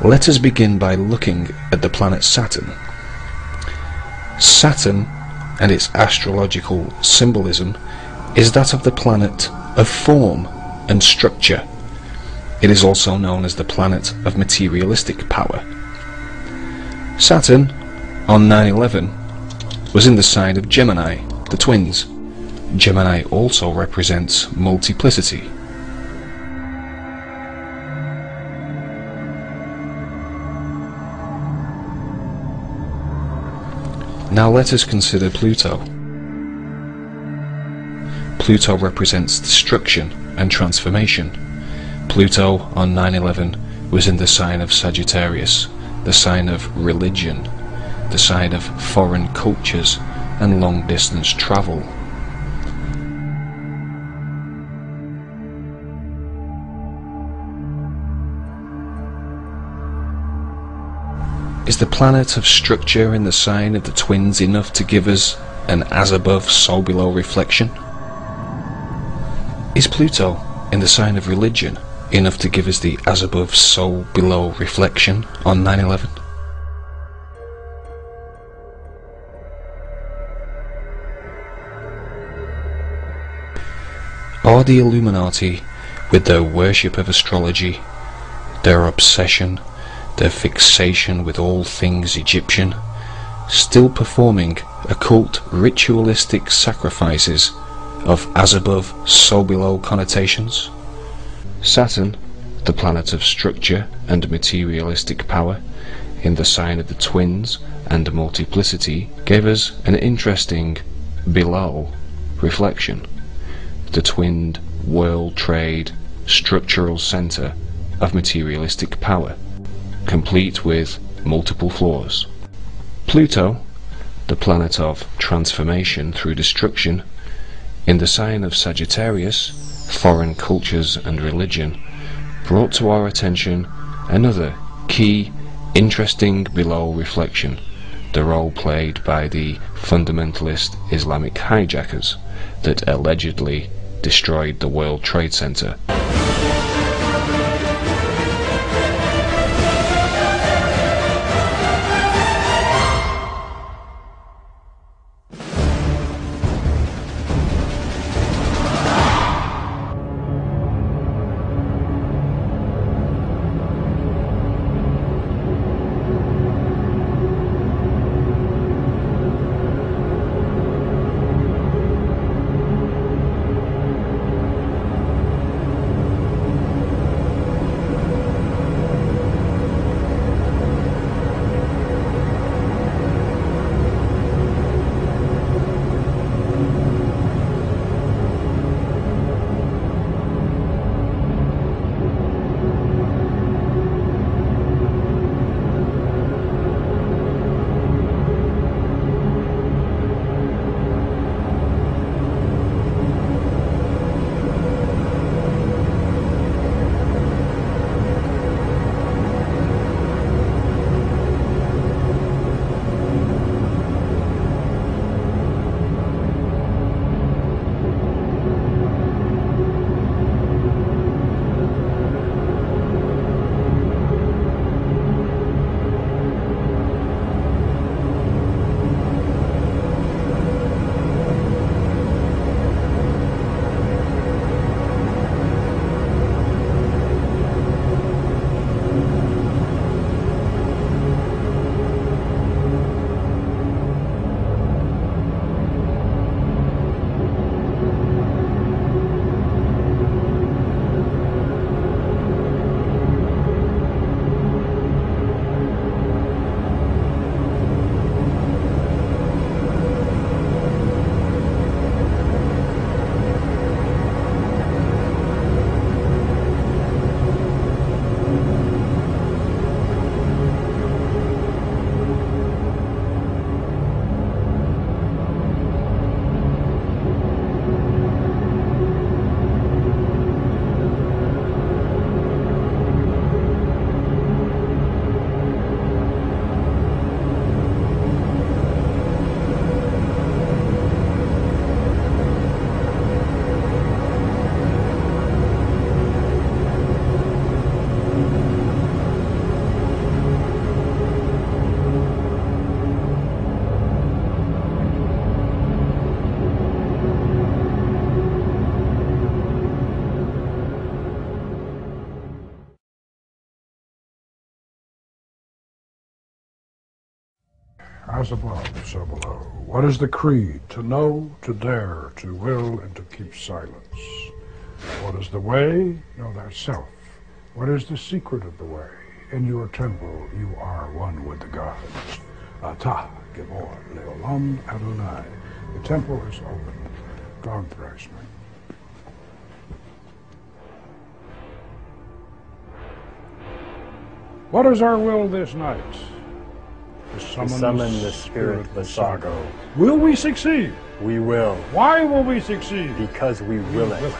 Let us begin by looking at the planet Saturn. Saturn and its astrological symbolism is that of the planet of form and structure. It is also known as the planet of materialistic power. Saturn, on 9/11, was in the sign of Gemini, the twins. Gemini also represents multiplicity. Now let us consider Pluto. Pluto represents destruction and transformation. Pluto on 9/11 was in the sign of Sagittarius, the sign of religion, the sign of foreign cultures and long-distance travel. Is the planet of structure in the sign of the twins enough to give us an as above, so below reflection? Is Pluto in the sign of religion enough to give us the as above, so below reflection on 9/11? Are the Illuminati, with their worship of astrology, their obsession, their fixation with all things Egyptian, still performing occult ritualistic sacrifices of as above, so below connotations? Saturn, the planet of structure and materialistic power, in the sign of the twins and multiplicity, gave us an interesting below reflection. The twinned world trade structural centre of materialistic power, complete with multiple floors. Pluto, the planet of transformation through destruction, in the sign of Sagittarius, foreign cultures and religion, brought to our attention another key, interesting below reflection, the role played by the fundamentalist Islamic hijackers that allegedly destroyed the World Trade Center. As above, so below. What is the creed? To know, to dare, to will, and to keep silence. What is the way? Know thyself. What is the secret of the way? In your temple you are one with the gods. Atah, Gibor, Leolam, Adonai. The temple is open. God bless me. What is our will this night? To summon the spirit Visago. Will we succeed? We will. Why will we succeed? Because we will it.